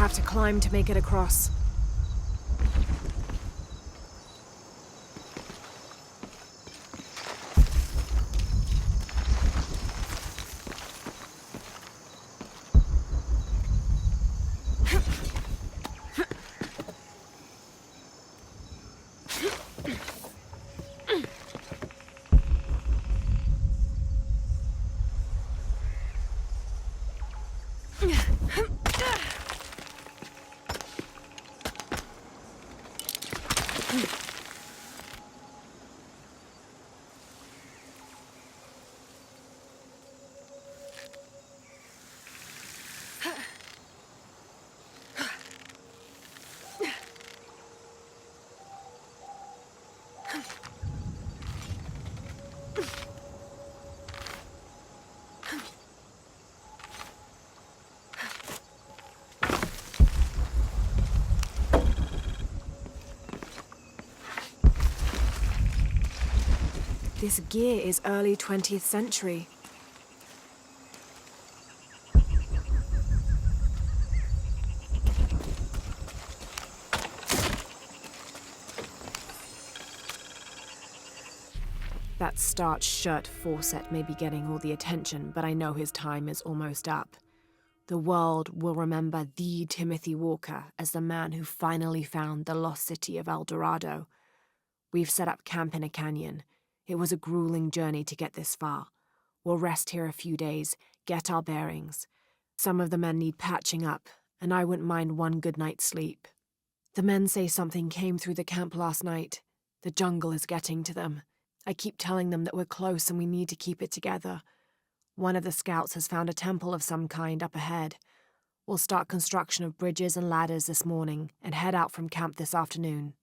have to climb to make it across. This gear is early 20th century. That starched shirt Fawcett may be getting all the attention, but I know his time is almost up. The world will remember the Timothy Walker as the man who finally found the lost city of Dorado. We've set up camp in a canyon. It was a grueling journey to get this far. We'll rest here a few days, get our bearings. Some of the men need patching up, and I wouldn't mind one good night's sleep. The men say something came through the camp last night. The jungle is getting to them. I keep telling them that we're close and we need to keep it together. One of the scouts has found a temple of some kind up ahead. We'll start construction of bridges and ladders this morning and head out from camp this afternoon.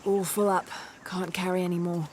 All full up. Can't carry any more.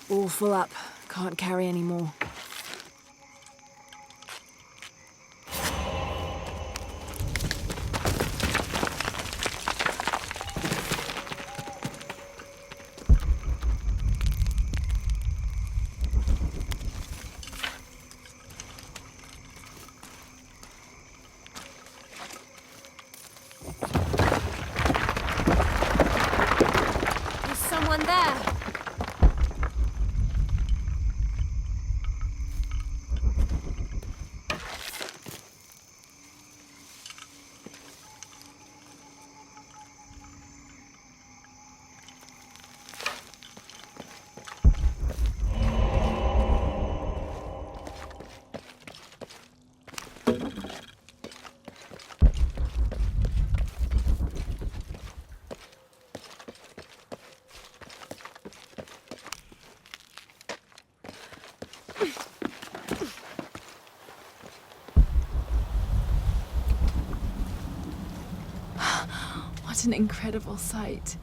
All full up. Can't carry any more. There's someone there. What an incredible sight.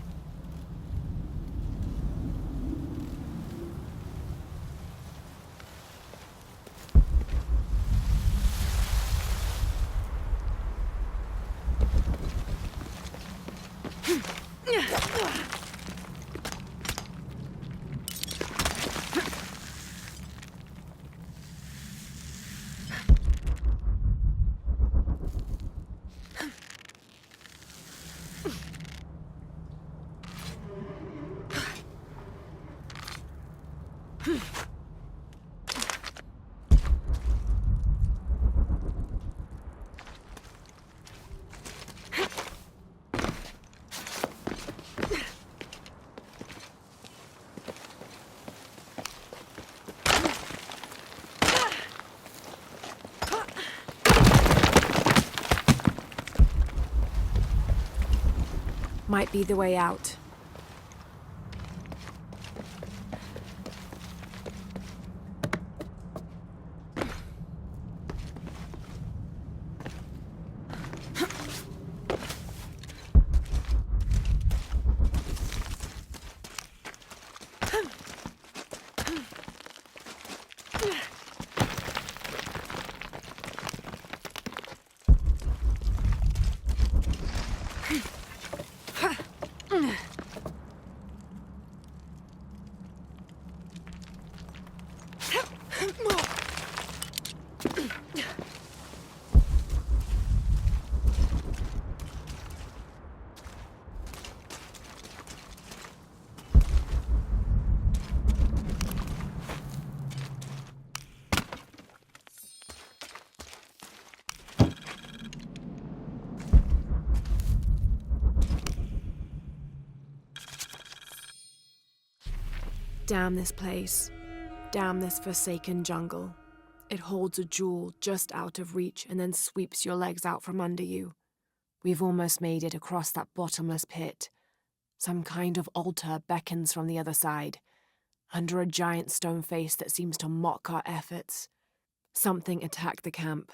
Might be the way out. Damn this place. Damn this forsaken jungle. It holds a jewel just out of reach and then sweeps your legs out from under you. We've almost made it across that bottomless pit. Some kind of altar beckons from the other side, under a giant stone face that seems to mock our efforts. Something attacked the camp.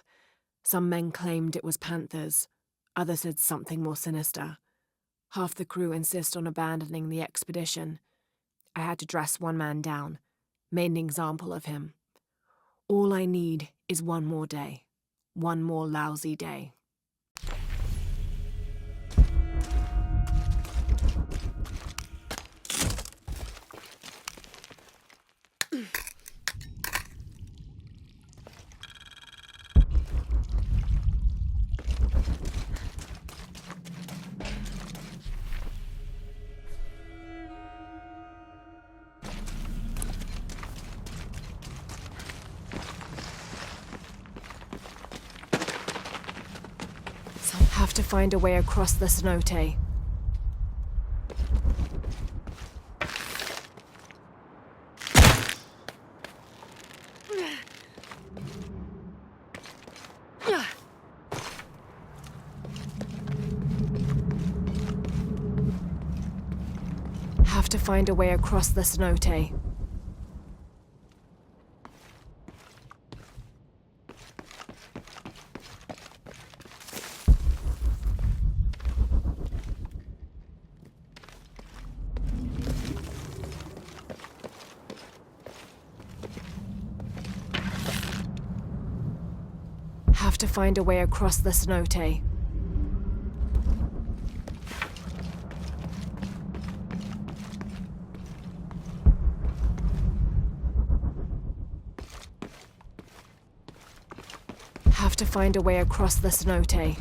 Some men claimed it was panthers. Others said something more sinister. Half the crew insist on abandoning the expedition. I had to dress one man down, made an example of him. All I need is one more day. One more lousy day. Have to find a way across the cenote. Have to find a way across the cenote. Have to find a way across the cenote. Have to find a way across the cenote.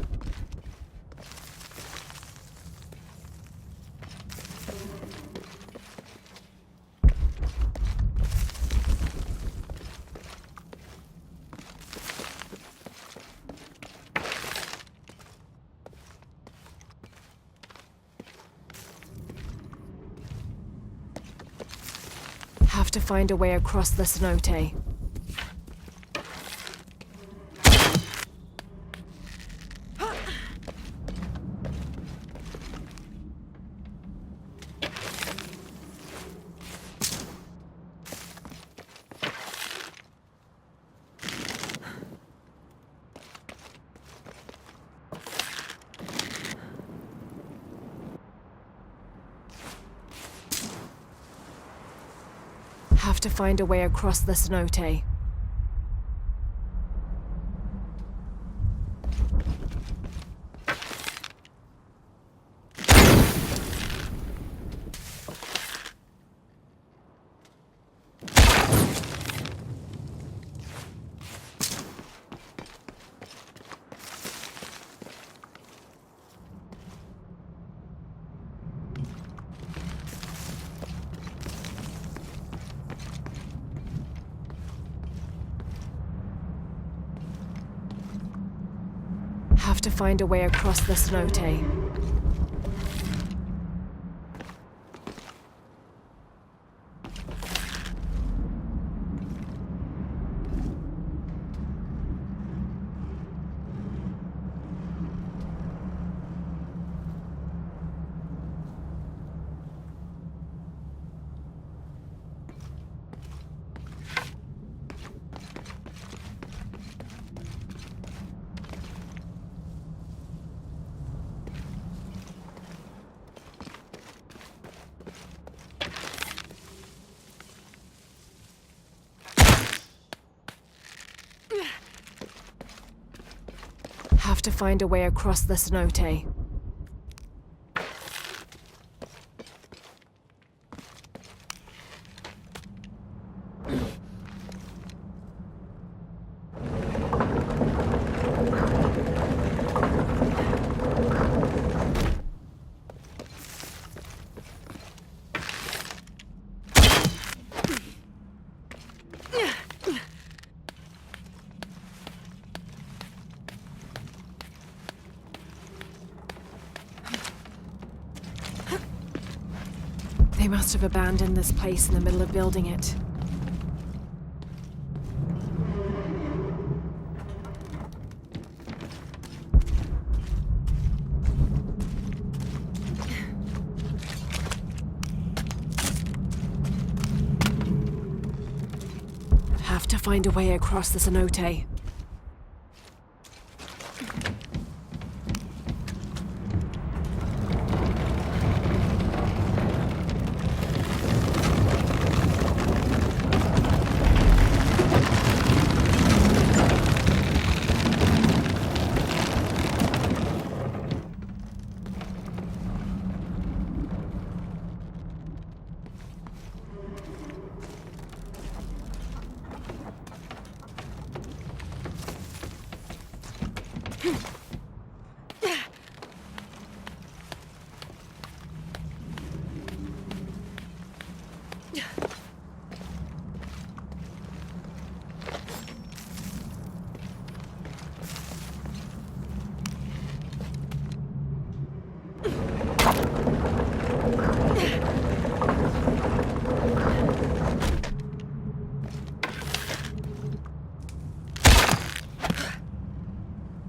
Have to find a way across the cenote. Have to find a way across the cenote. Have to find a way across the cenote. to find a way across the cenote. They must have abandoned this place in the middle of building it. Have to find a way across the cenote.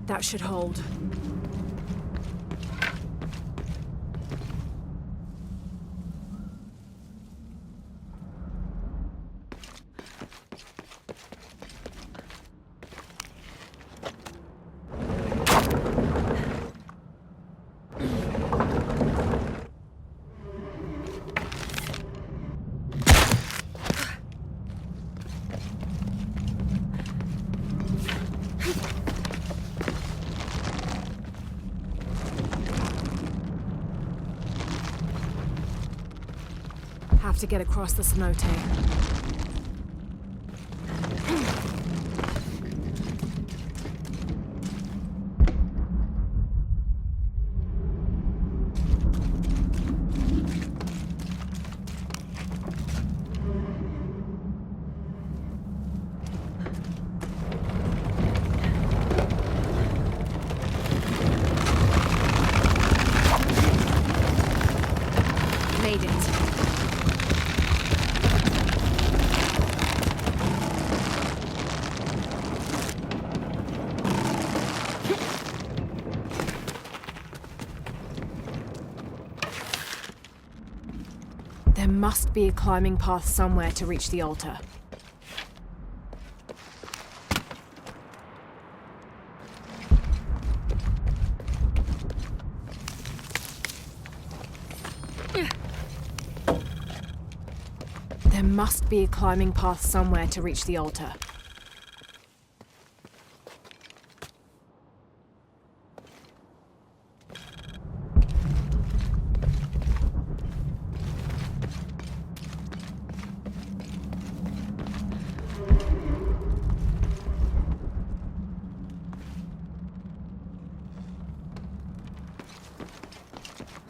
That should hold. Have to get across the cenote. Made it. There must be a climbing path somewhere to reach the altar. There must be a climbing path somewhere to reach the altar.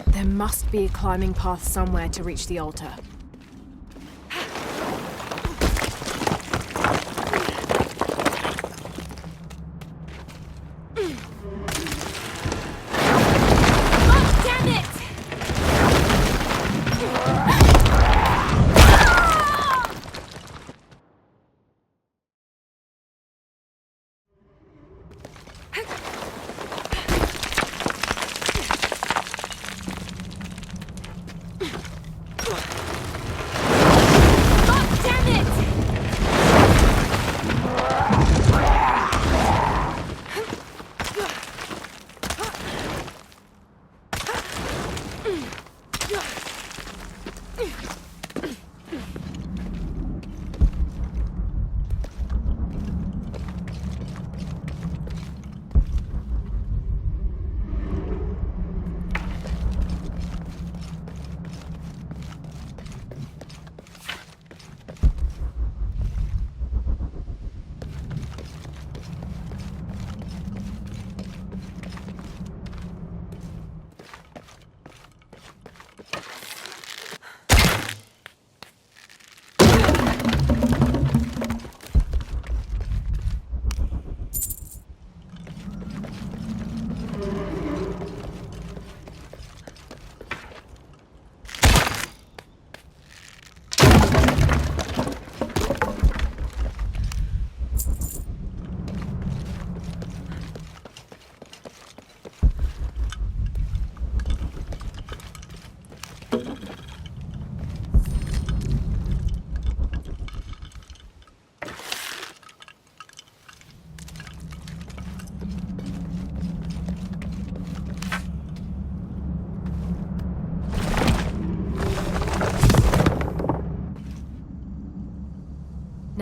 There must be a climbing path somewhere to reach the altar.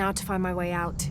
now to find my way out.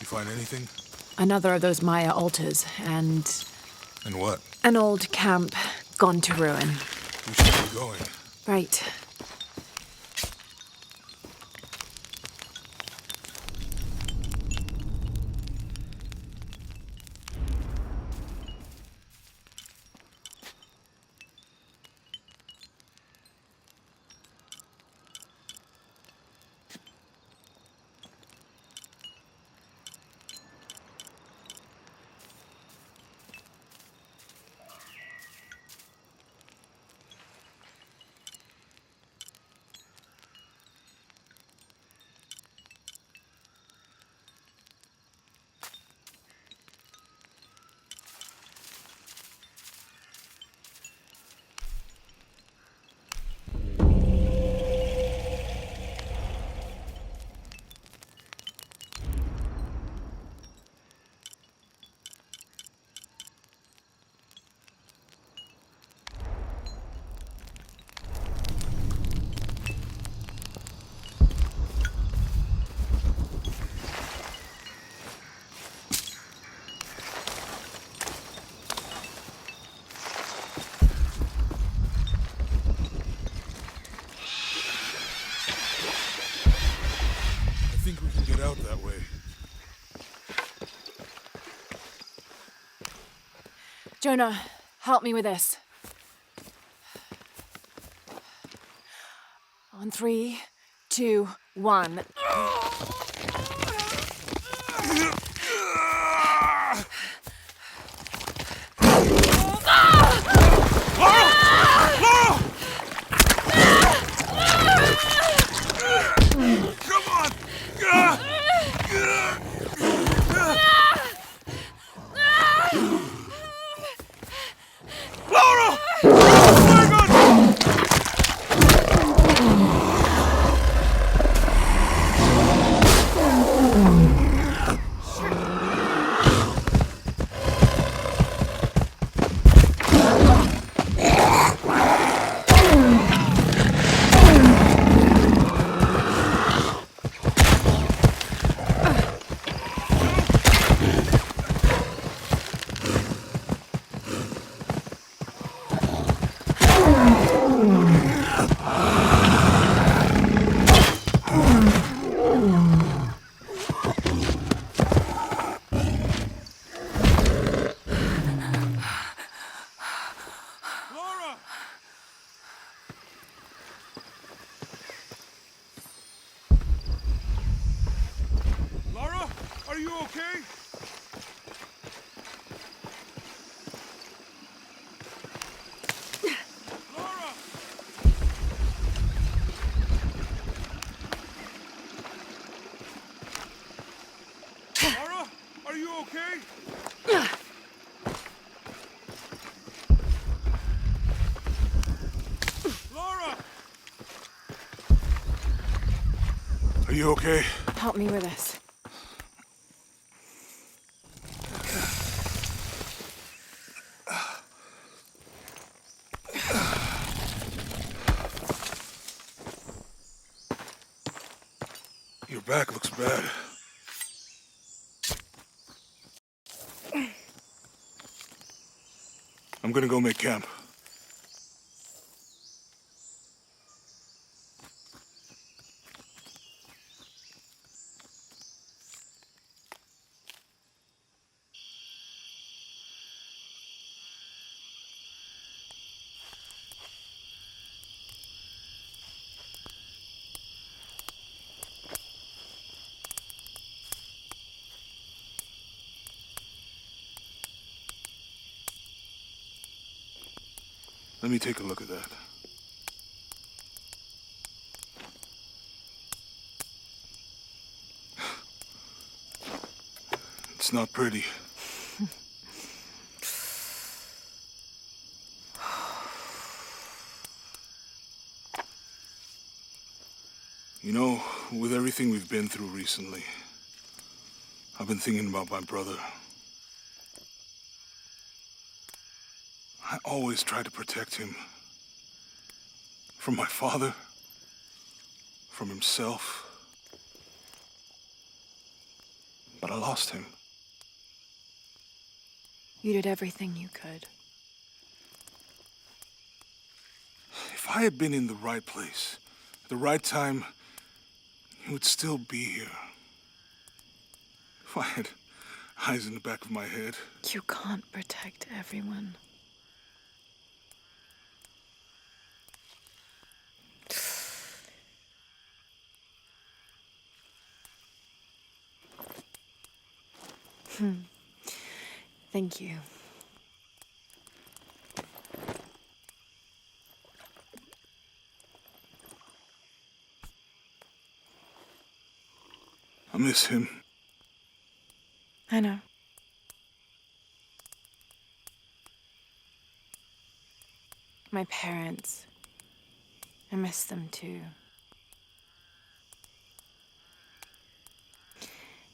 Find anything? Another of those Maya altars, and... And what? An old camp gone to ruin. We should be going. Right. Out that way. Jonah, help me with this. On 3, 2, 1. you okay? Lara! Lara, are you okay? Lara! Are you okay? Help me with this. Your back looks bad. I'm gonna go make camp. Let me take a look at that. It's not pretty. You know, with everything we've been through recently, I've been thinking about my brother. I always tried to protect him. From my father. From himself. But I lost him. You did everything you could. If I had been in the right place, at the right time, he would still be here. If I had eyes in the back of my head. You can't protect everyone. Thank you. I miss him. I know. My parents. I miss them too.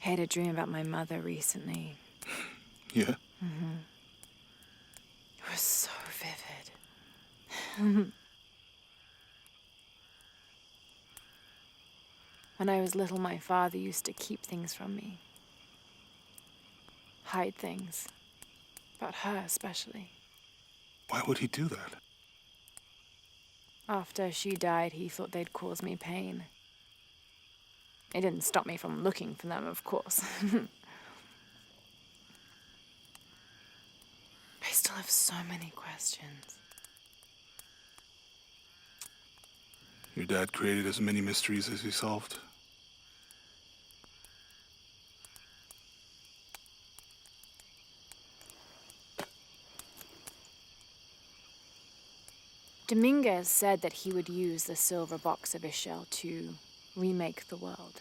I had a dream about my mother recently. Yeah? It was so vivid. When I was little, my father used to keep things from me. Hide things. About her, especially. Why would he do that? After she died, he thought they'd cause me pain. It didn't stop me from looking for them, of course. I still have so many questions. Your dad created as many mysteries as he solved. Dominguez said that he would use the silver box of Ishel to remake the world.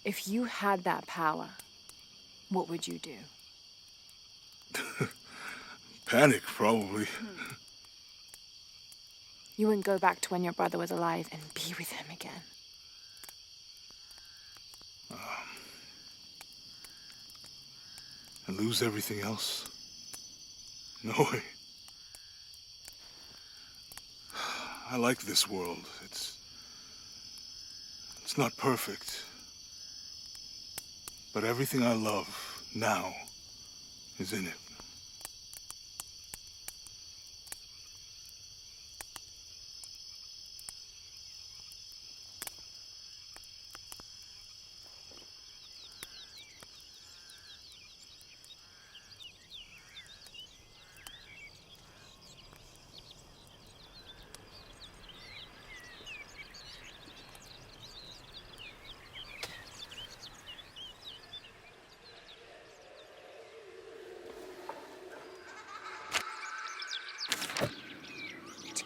If you had that power, what would you do? Panic, probably. You wouldn't go back to when your brother was alive and be with him again. And lose everything else? No way. I like this world. It's not perfect. But everything I love now is in it.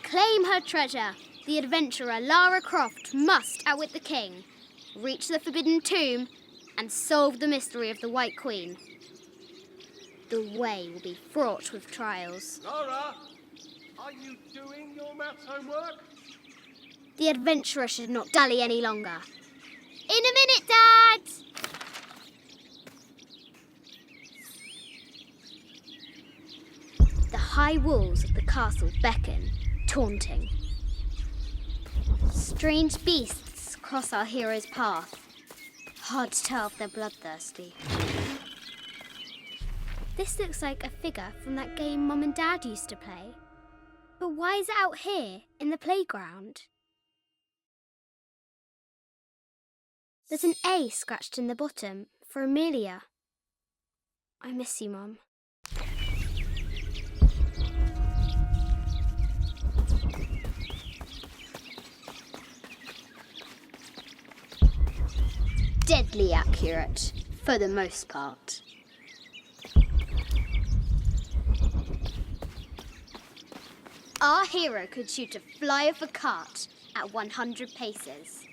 claim her treasure, the adventurer Lara Croft must outwit the king, reach the Forbidden Tomb, and solve the mystery of the White Queen. The way will be fraught with trials. Lara, are you doing your maths homework? The adventurer should not dally any longer. In a minute, Dad! The high walls of the castle beckon, taunting. Strange beasts cross our hero's path. Hard to tell if they're bloodthirsty. This looks like a figure from that game Mum and Dad used to play. But why is it out here, in the playground? There's an A scratched in the bottom for Amelia. I miss you, Mum. Deadly accurate, for the most part. Our hero could shoot a fly of a cart at 100 paces.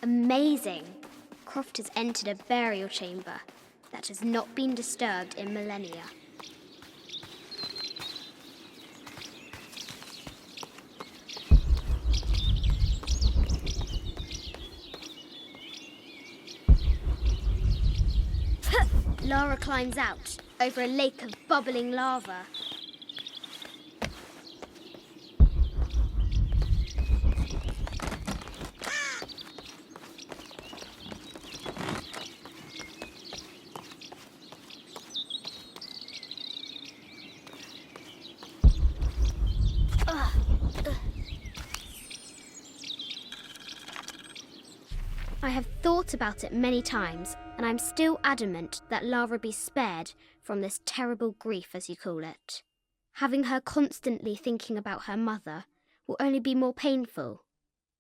Amazing! Croft has entered a burial chamber that has not been disturbed in millennia. Lara climbs out over a lake of bubbling lava. I have thought about it many times, and I'm still adamant that Lara be spared from this terrible grief, as you call it. Having her constantly thinking about her mother will only be more painful.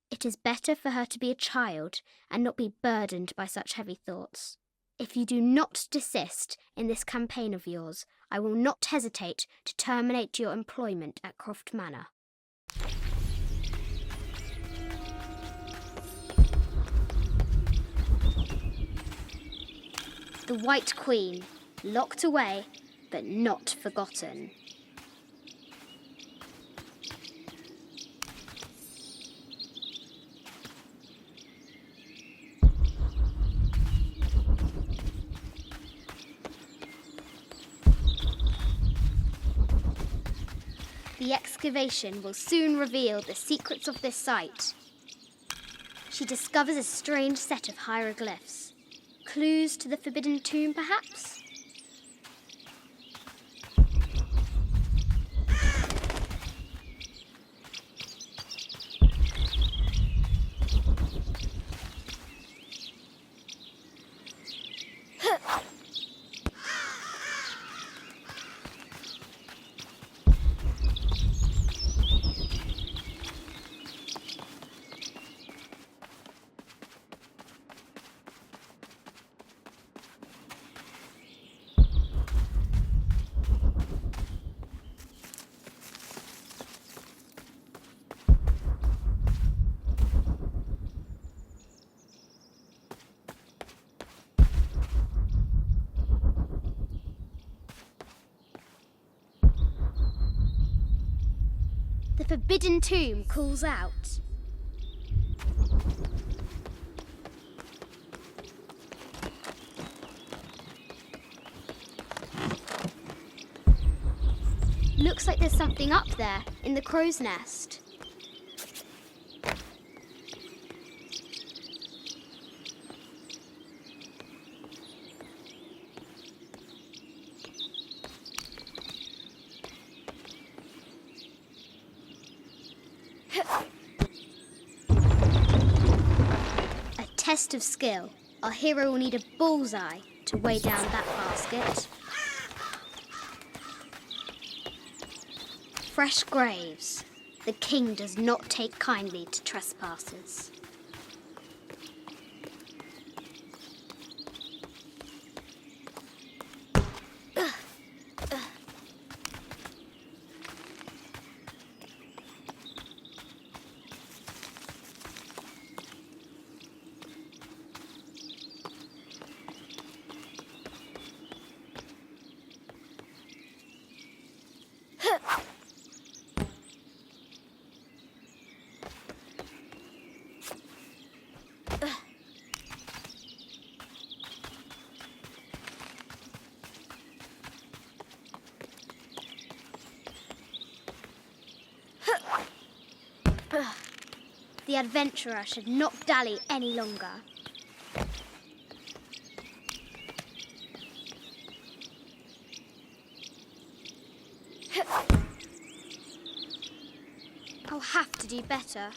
It is better for her to be a child and not be burdened by such heavy thoughts. If you do not desist in this campaign of yours, I will not hesitate to terminate your employment at Croft Manor. The White Queen, locked away, but not forgotten. The excavation will soon reveal the secrets of this site. She discovers a strange set of hieroglyphs. Clues to the Forbidden Tomb, perhaps? The Forbidden Tomb calls out. Looks like there's something up there in the crow's nest. A test of skill. Our hero will need a bullseye to weigh down that basket. Fresh graves. The king does not take kindly to trespassers. The adventurer should not dally any longer. I'll have to do better.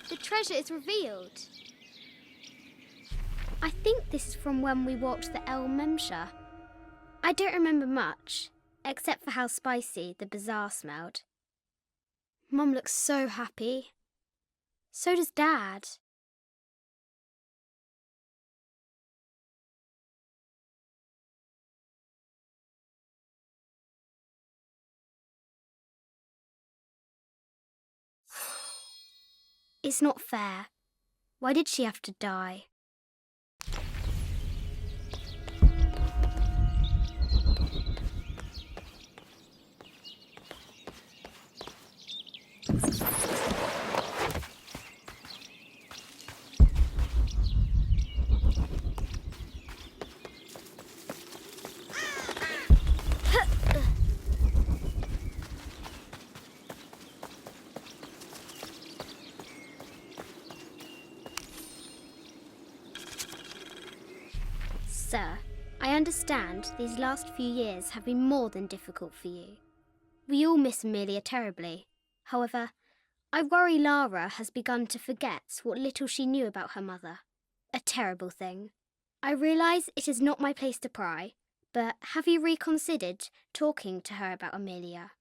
The treasure is revealed. I think this is from when we walked the El Memsha. I don't remember much, except for how spicy the bazaar smelled. Mum looks so happy. So does Dad. It's not fair. Why did she have to die? Sir, I understand these last few years have been more than difficult for you. We all miss Amelia terribly. However, I worry Lara has begun to forget what little she knew about her mother. A terrible thing. I realise it is not my place to pry, but have you reconsidered talking to her about Amelia?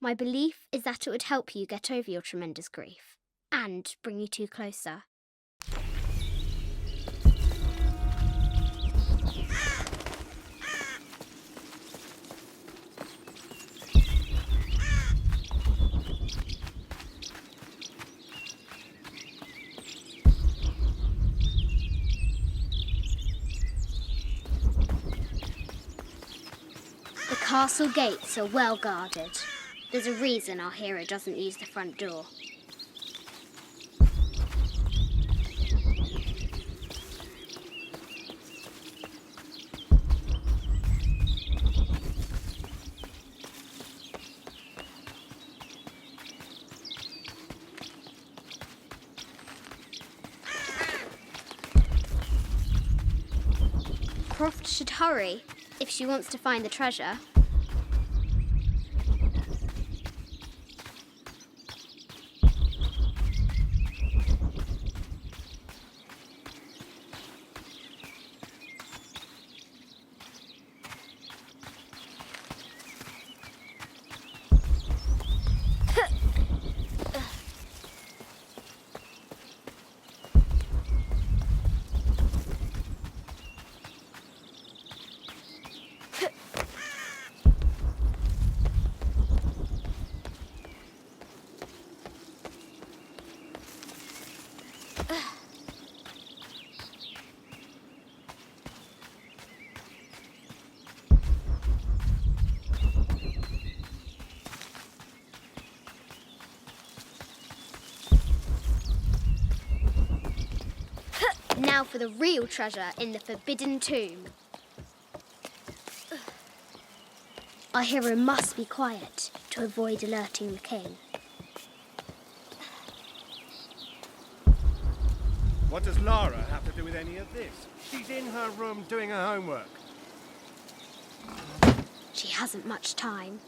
My belief is that it would help you get over your tremendous grief and bring you two closer. The castle gates are well guarded. There's a reason our hero doesn't use the front door. Croft should hurry if she wants to find the treasure. Now for the real treasure in the Forbidden Tomb. Our hero must be quiet to avoid alerting the king. What does Lara have to do with any of this? She's in her room doing her homework. She hasn't much time.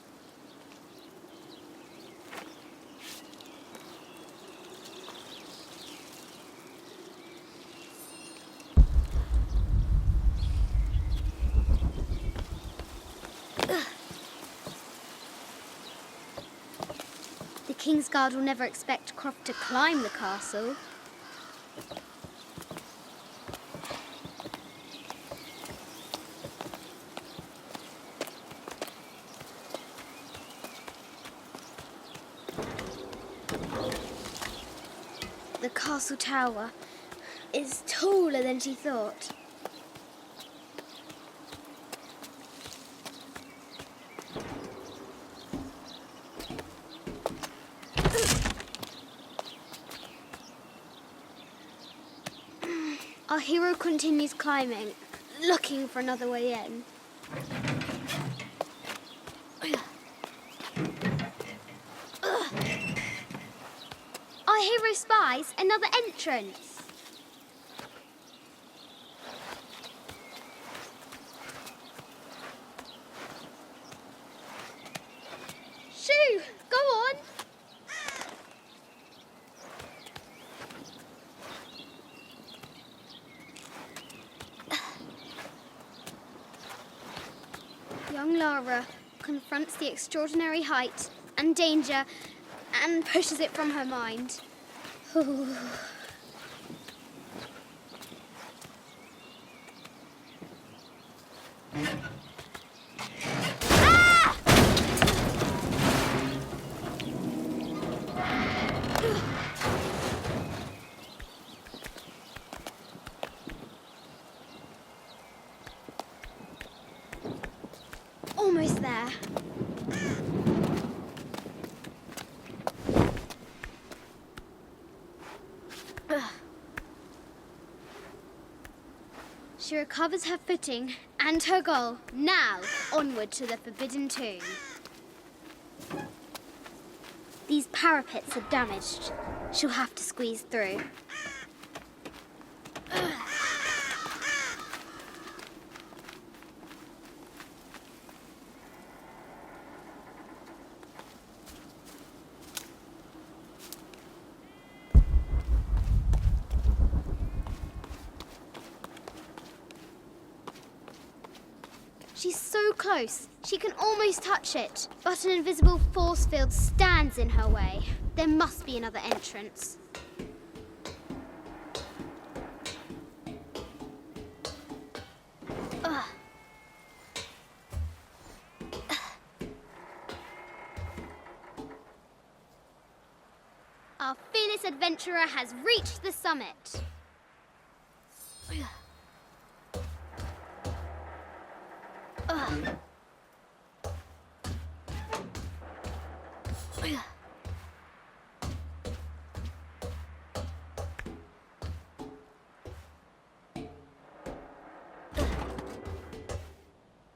The Kingsguard will never expect Croft to climb the castle. The castle tower is taller than she thought. Our hero continues climbing, looking for another way in. Our hero spies another entrance. Shoo! Go on! Young Lara confronts the extraordinary height and danger and pushes it from her mind. Almost there. She recovers her footing and her goal. Now, onward to the Forbidden Tomb. These parapets are damaged. She'll have to squeeze through. She's so close, she can almost touch it, but an invisible force field stands in her way. There must be another entrance. Our fearless adventurer has reached the summit.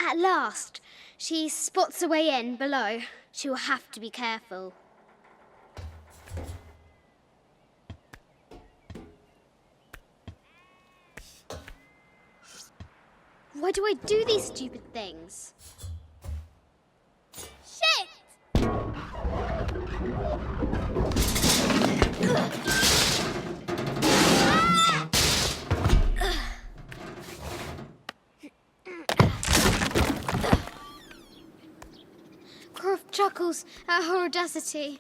At last, she spots a way in below. She will have to be careful. Why do I do these stupid things? Shit! Croft chuckles at her audacity.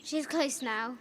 She's close now.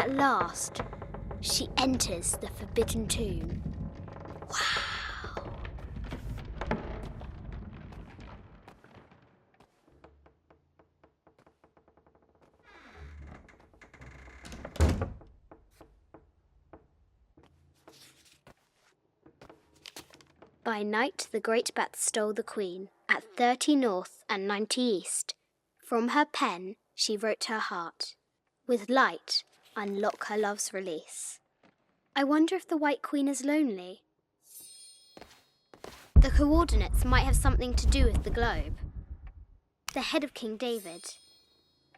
At last, she enters the Forbidden Tomb. Wow! By night the great bat stole the queen, at 30 north and 90 east. From her pen she wrote her heart. With light, unlock her love's release. I wonder if the White Queen is lonely. The coordinates might have something to do with the globe. The head of King David.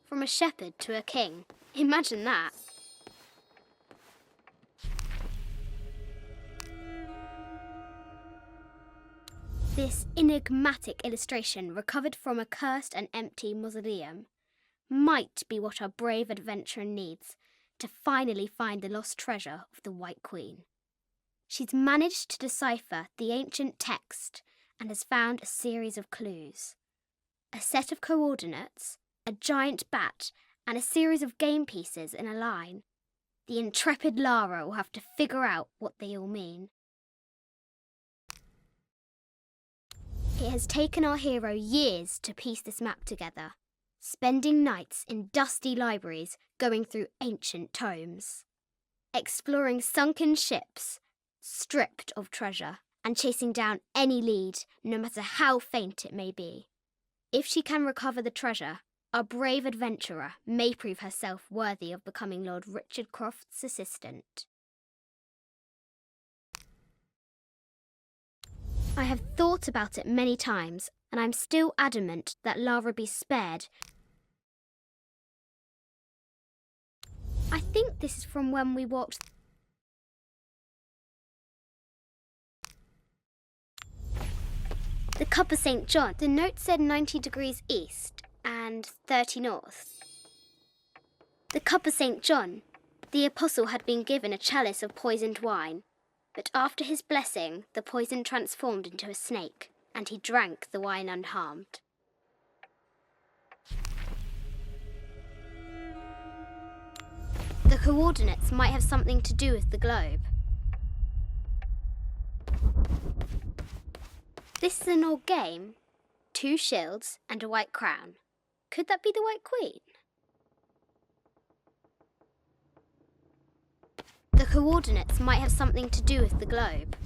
From a shepherd to a king. Imagine that. This enigmatic illustration, recovered from a cursed and empty mausoleum, might be what our brave adventurer needs to finally find the lost treasure of the White Queen. She's managed to decipher the ancient text and has found a series of clues. A set of coordinates, a giant bat, and a series of game pieces in a line. The intrepid Lara will have to figure out what they all mean. It has taken our hero years to piece this map together, spending nights in dusty libraries going through ancient tomes, exploring sunken ships, stripped of treasure, and chasing down any lead, no matter how faint it may be. If she can recover the treasure, our brave adventurer may prove herself worthy of becoming Lord Richard Croft's assistant. I have thought about it many times, and I'm still adamant that Lara be spared. I think this is from when we walked. The Cup of St. John. The note said 90 degrees east and 30 north. The Cup of St. John. The apostle had been given a chalice of poisoned wine, but after his blessing, the poison transformed into a snake, and he drank the wine unharmed. The coordinates might have something to do with the globe. This is an old game. 2 shields and a white crown. Could that be the White Queen? The coordinates might have something to do with the globe.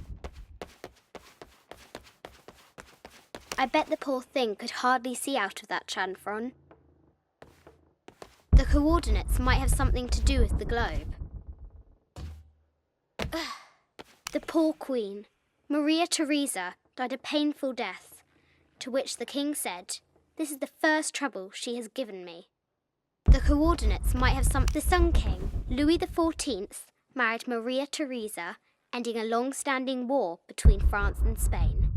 I bet the poor thing could hardly see out of that chanfron. The coordinates might have something to do with the globe. The poor queen, Maria Theresa, died a painful death, to which the king said, "This is the first trouble she has given me." The coordinates might have The Sun King, Louis XIV, married Maria Theresa, ending a long-standing war between France and Spain.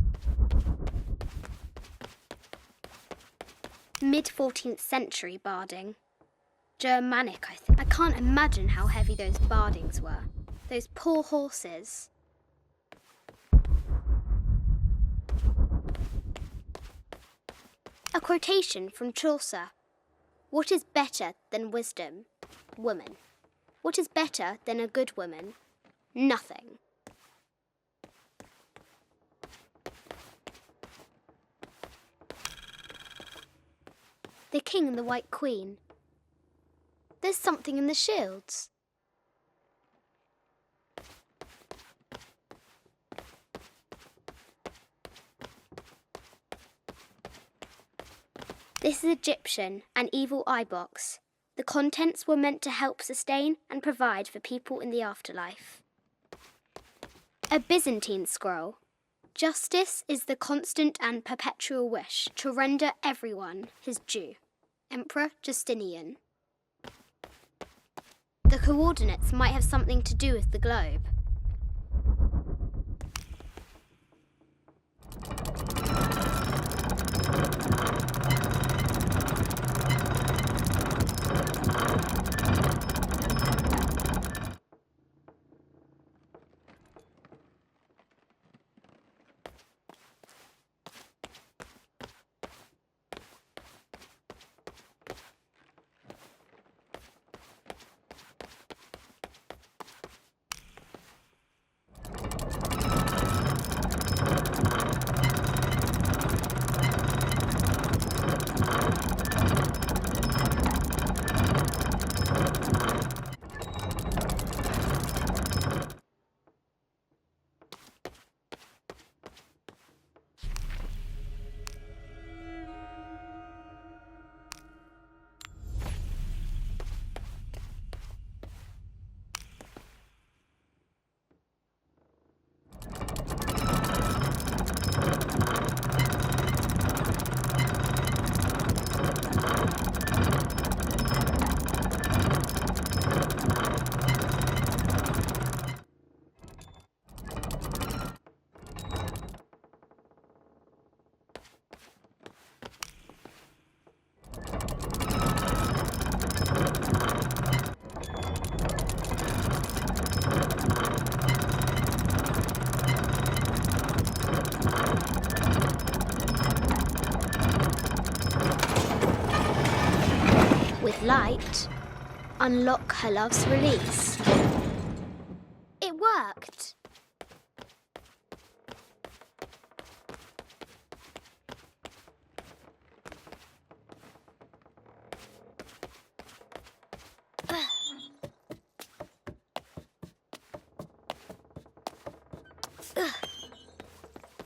Mid-14th century barding. Germanic, I think. I can't imagine how heavy those bardings were. Those poor horses. A quotation from Chaucer. What is better than wisdom? Woman. What is better than a good woman? Nothing. The king and the White Queen. There's something in the shields. This is Egyptian, an evil eye box. The contents were meant to help sustain and provide for people in the afterlife. A Byzantine scroll. Justice is the constant and perpetual wish to render everyone his due. Emperor Justinian. The coordinates might have something to do with the globe. light. Unlock her love's release. It worked.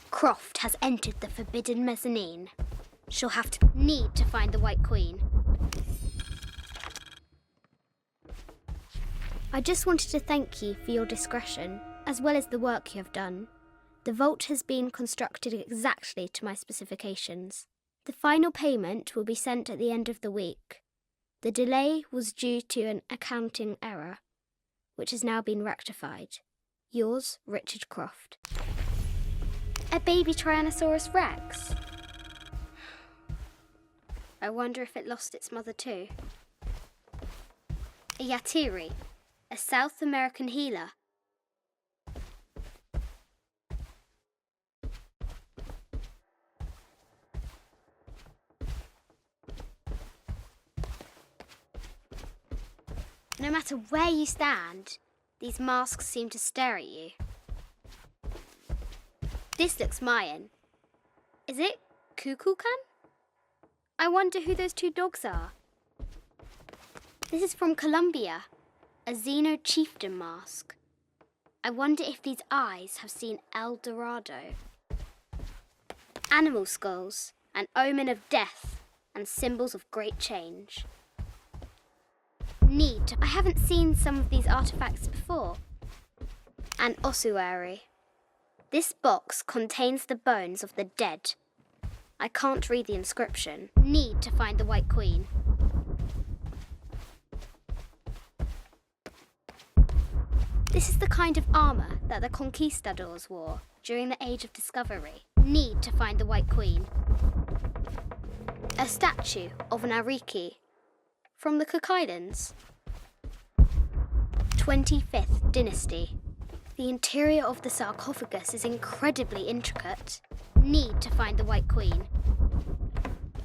Croft has entered the forbidden mezzanine. She'll have to need to find the White Queen. I just wanted to thank you for your discretion, as well as the work you have done. The vault has been constructed exactly to my specifications. The final payment will be sent at the end of the week. The delay was due to an accounting error, which has now been rectified. Yours, Richard Croft. A baby Tyrannosaurus Rex? I wonder if it lost its mother too. A Yatiri, a South American healer. No matter where you stand, these masks seem to stare at you. This looks Mayan. Is it Kukulkan? I wonder who those two dogs are. This is from Colombia, a Xeno chieftain mask. I wonder if these eyes have seen El Dorado. Animal skulls, an omen of death and symbols of great change. I haven't seen some of these artifacts before. An ossuary. This box contains the bones of the dead. I can't read the inscription. Need to find the White Queen. This is the kind of armour that the conquistadors wore during the Age of Discovery. Need to find the White Queen. A statue of an Ariki from the Cook Islands. 25th Dynasty. The interior of the sarcophagus is incredibly intricate. Need to find the White Queen.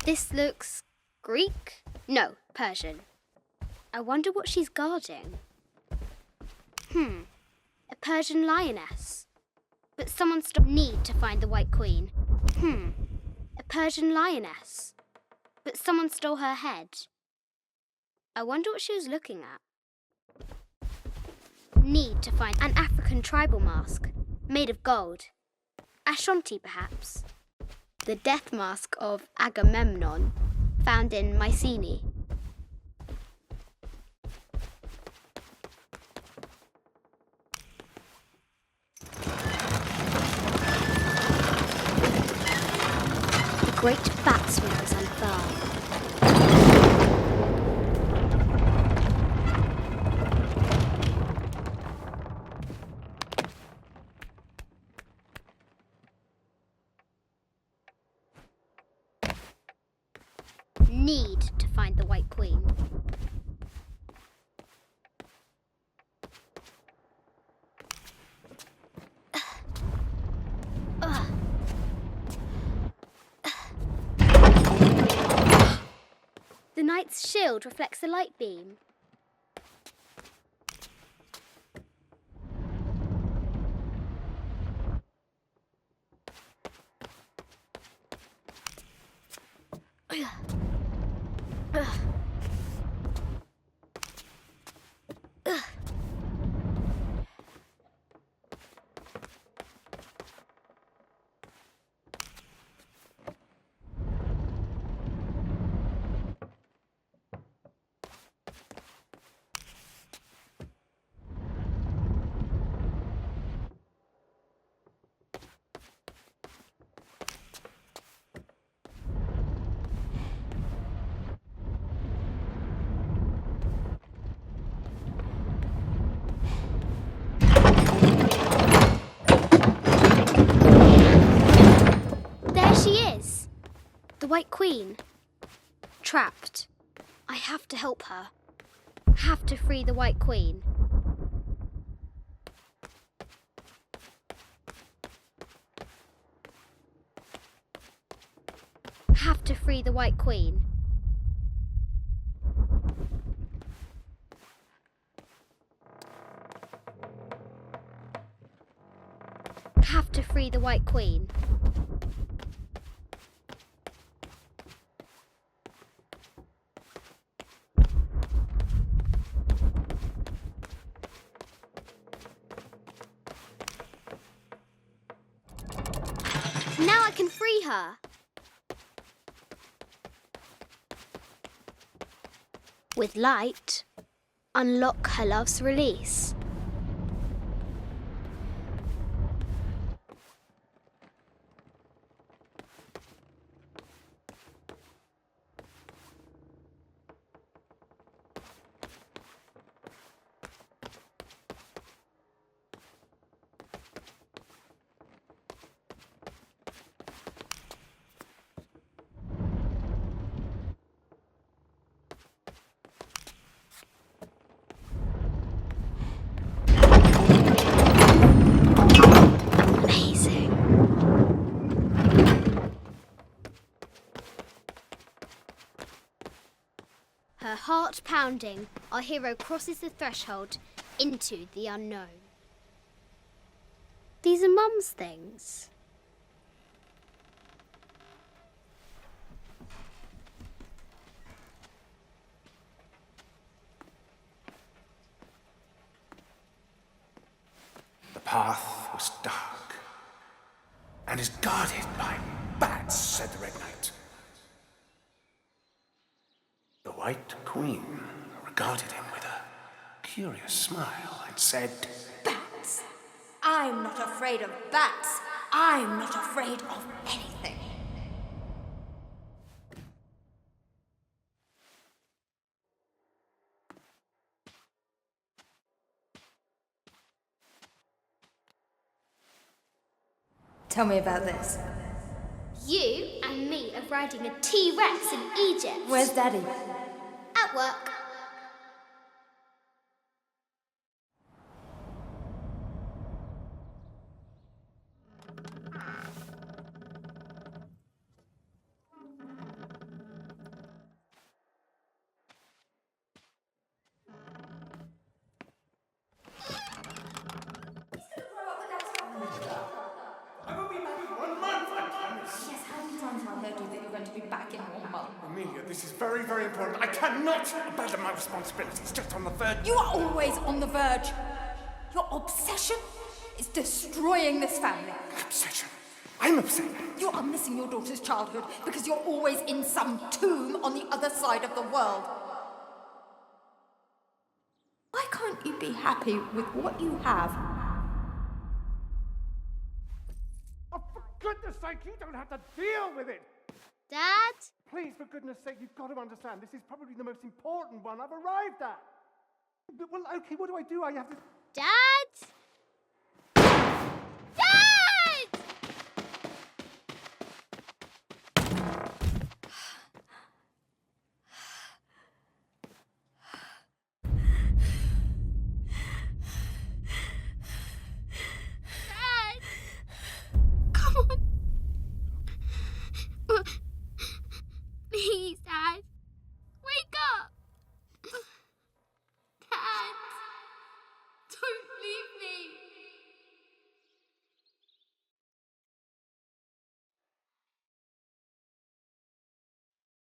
This looks Greek? No, Persian. I wonder what she's guarding. A Persian lioness. But someone need to find the White Queen. A Persian lioness. But someone stole her head. I wonder what she was looking at. Need to find an African tribal mask, made of gold. Ashanti, perhaps. The death mask of Agamemnon, found in Mycenae. The great batsman is unfurled. Need to find the White Queen. The knight's shield reflects the light beam. The White Queen. Trapped. I have to help her. Have to free the White Queen. Have to free the White Queen. Have to free the White Queen. Now I can free her. With light, unlock her love's release. Amazing. Her heart pounding, our hero crosses the threshold into the unknown. These are Mum's things. The path was dark and is guarded by bats, said the Red Knight. The White Queen regarded him with a curious smile and said, Bats! I'm not afraid of bats. I'm not afraid of anything. Tell me about this. You and me are riding a T-Rex in Egypt. Where's Daddy? At work. Yes, how many times have I heard you that you're going to be back in 1 month? Amelia, this is very, very important. I cannot abandon my responsibilities just on the verge. You are always on the verge. Your obsession is destroying this family. Obsession. I'm upset. You are missing your daughter's childhood because you're always in some tomb on the other side of the world. Why can't you be happy with what you have? Oh, for goodness sake, you don't have to deal with it! Dad? Please, for goodness sake, you've got to understand, this is probably the most important one I've arrived at. Well, okay, what do? I have to... Dad?